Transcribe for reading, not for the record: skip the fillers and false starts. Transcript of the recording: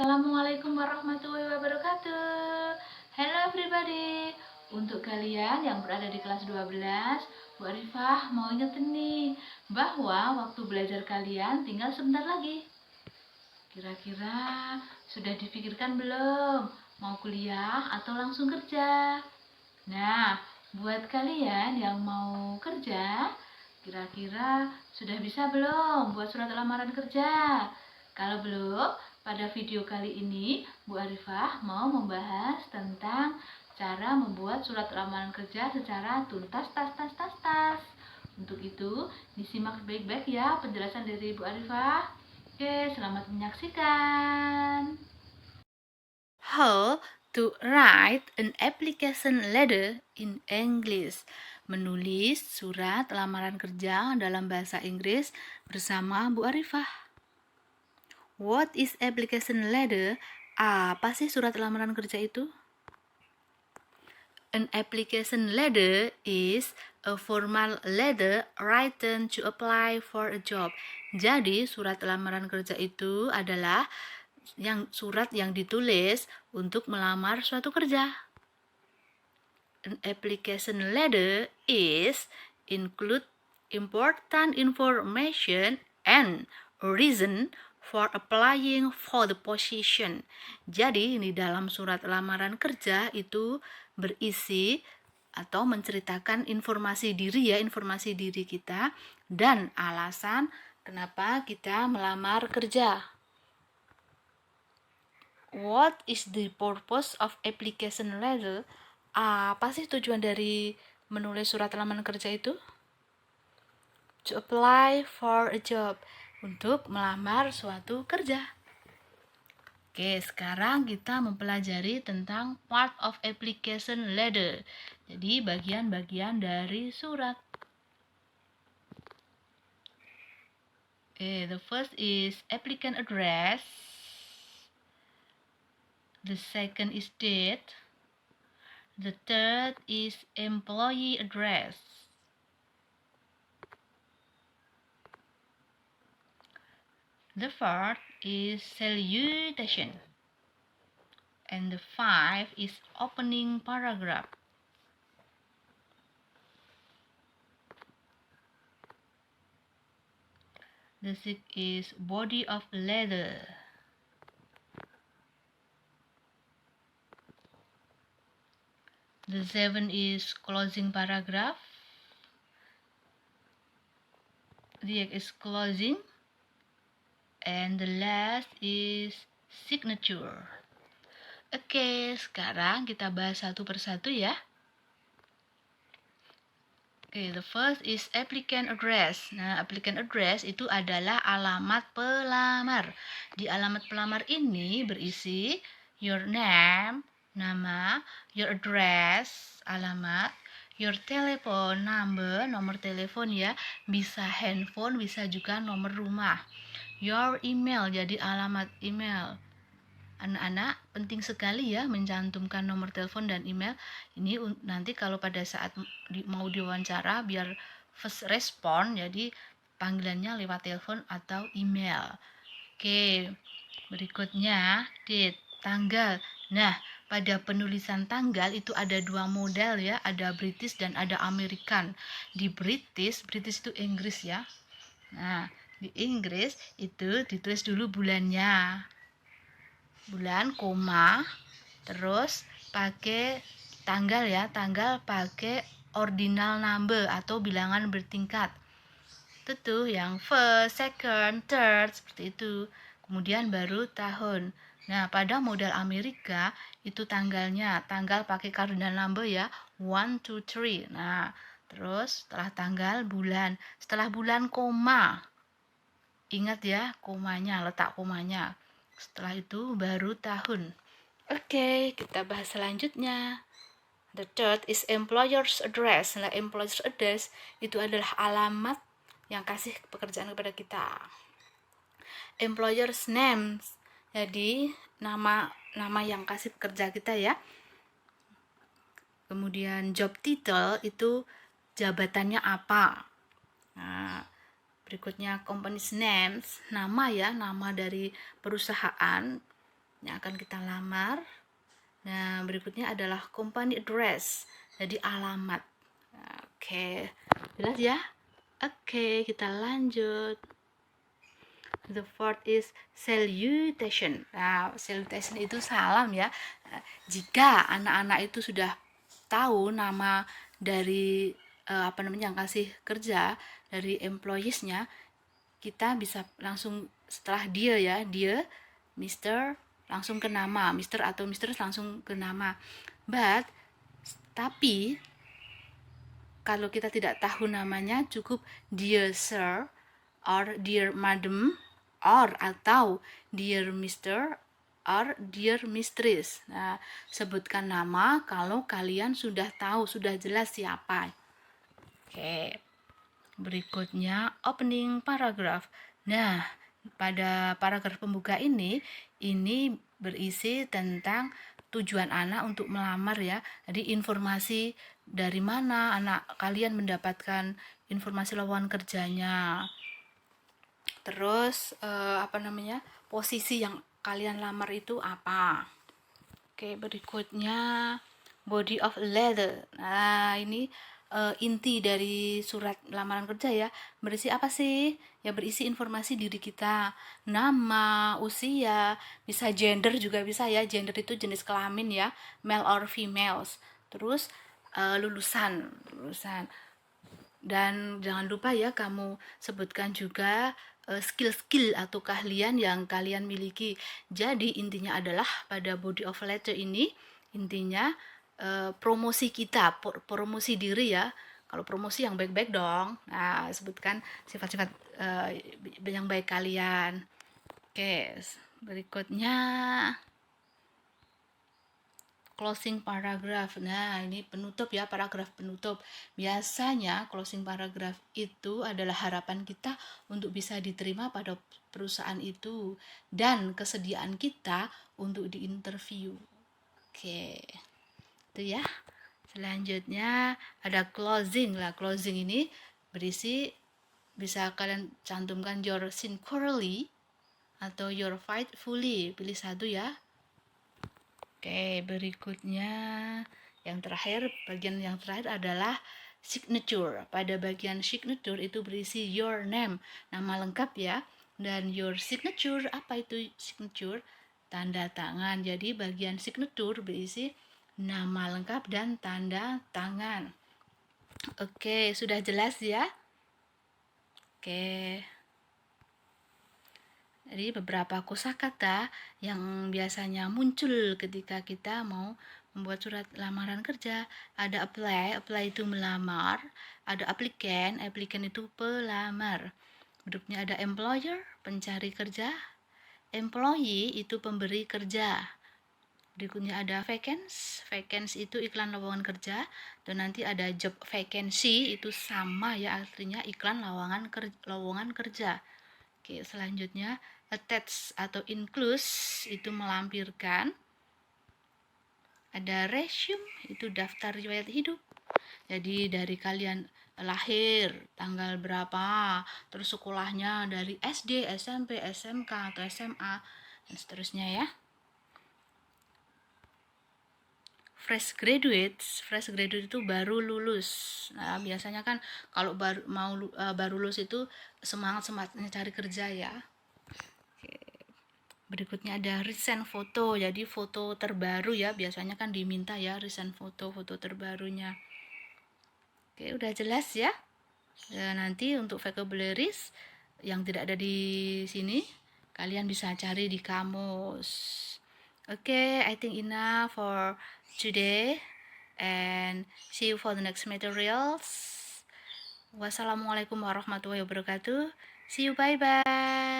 Assalamualaikum warahmatullahi wabarakatuh. Hello everybody. Untuk kalian yang berada di kelas 12, Bu Arifah mau ingetin nih bahwa waktu belajar kalian tinggal sebentar lagi. Kira-kira sudah dipikirkan belum? Mau kuliah atau langsung kerja? Nah, buat kalian yang mau kerja, kira-kira sudah bisa belum buat surat lamaran kerja? Kalau belum, pada video kali ini Bu Arifah mau membahas tentang cara membuat surat lamaran kerja secara tuntas tas. Untuk itu, disimak baik-baik ya penjelasan dari Bu Arifah. Oke, selamat menyaksikan. How to write an application letter in English. Menulis surat lamaran kerja dalam bahasa Inggris bersama Bu Arifah. What is application letter? Apa sih surat lamaran kerja itu? An application letter is a formal letter written to apply for a job. Jadi, surat lamaran kerja itu adalah surat yang ditulis untuk melamar suatu kerja. An application letter is include important information and reason for applying for the position. Jadi di dalam surat lamaran kerja itu berisi atau menceritakan informasi diri kita dan alasan kenapa kita melamar kerja. What is the purpose of application letter? Apa sih tujuan dari menulis surat lamaran kerja itu? To apply for a job, untuk melamar suatu kerja. Oke, sekarang kita mempelajari tentang part of application letter. Jadi bagian-bagian dari surat. The first is applicant address. The second is date. The third is employee address. The fourth is salutation. And the fifth is opening paragraph. The sixth is body of letter. The seventh is closing paragraph. The eighth is closing. And the last is signature. Oke, sekarang kita bahas satu persatu ya. The first is applicant address. Nah, applicant address itu adalah alamat pelamar. Di alamat pelamar ini berisi your name, nama, your address, alamat, your telephone number, nomor telepon ya, bisa handphone, bisa juga nomor rumah. Your email, jadi alamat email. Anak-anak penting sekali ya mencantumkan nomor telepon dan email. Ini nanti kalau pada saat mau diwawancara biar first respon, jadi panggilannya lewat telepon atau email. Oke, berikutnya date, tanggal. Nah, pada penulisan tanggal itu ada dua model ya, ada British dan ada American. Di British itu Inggris ya. Nah, di Inggris itu ditulis dulu bulannya. Bulan, koma, terus pakai tanggal ya, tanggal pakai ordinal number atau bilangan bertingkat. Itu tuh yang first, second, third, seperti itu. Kemudian baru tahun. Nah, pada model Amerika itu tanggal pakai cardinal number ya, 1, 2, 3. Nah, terus setelah tanggal bulan, setelah bulan koma. Ingat ya, komanya, letak komanya. Setelah itu baru tahun. Oke, kita bahas selanjutnya. The third is employer's address. Nah, employer's address itu adalah alamat yang kasih pekerjaan kepada kita. Employer's name, jadi nama yang kasih pekerja kita ya. Kemudian job title itu jabatannya apa. Nah, berikutnya company's names, nama ya, nama dari perusahaan. yang akan kita lamar. Nah, berikutnya adalah company address, jadi alamat. Oke, jelas ya? Oke, kita lanjut. The fourth is salutation. Nah, salutation itu salam ya. Jika anak-anak itu sudah tahu nama dari yang kasih kerja, dari employees-nya, kita bisa langsung setelah dia ya, dia Mr. langsung ke nama, Mr. atau Mistress langsung ke nama. Tapi kalau kita tidak tahu namanya, cukup dear sir or dear madam or atau dear Mr. or dear mistress. Nah, sebutkan nama kalau kalian sudah tahu, sudah jelas siapa. Oke. Berikutnya opening paragraph. Nah, pada paragraf pembuka ini berisi tentang tujuan anak untuk melamar ya. Jadi informasi dari mana anak kalian mendapatkan informasi lowongan kerjanya. Terus posisi yang kalian lamar itu apa. Oke, berikutnya body of letter. Nah, ini inti dari surat lamaran kerja ya. Berisi apa sih? Ya berisi informasi diri kita, nama, usia, bisa gender juga bisa ya. Gender itu jenis kelamin ya, male or females. Terus lulusan. Dan jangan lupa ya, kamu sebutkan juga skill-skill atau keahlian yang kalian miliki. Jadi intinya adalah pada body of letter ini intinya promosi kita, promosi diri ya. Kalau promosi yang baik-baik dong. Nah, sebutkan sifat-sifat yang baik kalian. Oke, berikutnya closing paragraph. Nah, ini penutup ya, paragraf penutup. Biasanya closing paragraph itu adalah harapan kita untuk bisa diterima pada perusahaan itu dan kesediaan kita untuk diinterview. Oke. Itu ya. Selanjutnya ada closing lah. Closing ini berisi, bisa kalian cantumkan your sincerely atau your faithfully. Pilih satu ya. Oke, berikutnya bagian yang terakhir adalah signature. Pada bagian signature itu berisi your name, nama lengkap ya. Dan your signature, apa itu signature? Tanda tangan. Jadi bagian signature berisi nama lengkap dan tanda tangan. Oke, sudah jelas ya? Oke. Jadi beberapa kosakata yang biasanya muncul ketika kita mau membuat surat lamaran kerja. Ada apply itu melamar. Ada applicant itu pelamar. Berikutnya ada employer, pencari kerja. Employee itu pemberi kerja. Berikutnya ada vacancy itu iklan lowongan kerja. Dan nanti ada job vacancy, itu sama ya artinya iklan lowongan kerja. Oke, selanjutnya attach atau include itu melampirkan. Ada resume, itu daftar riwayat hidup. Jadi dari kalian lahir tanggal berapa, terus sekolahnya dari SD, SMP, SMK atau SMA dan seterusnya ya. Fresh graduate itu baru lulus. Nah, biasanya kan kalau baru lulus itu semangatnya cari kerja ya. Berikutnya ada recent foto, jadi foto terbaru ya, biasanya kan diminta ya recent foto terbarunya. Oke, udah jelas ya. Dan nanti untuk vocabularies yang tidak ada di sini, kalian bisa cari di kamus. Oke, I think enough for today and see you for the next materials. Wassalamualaikum warahmatullahi wabarakatuh. See you, bye bye.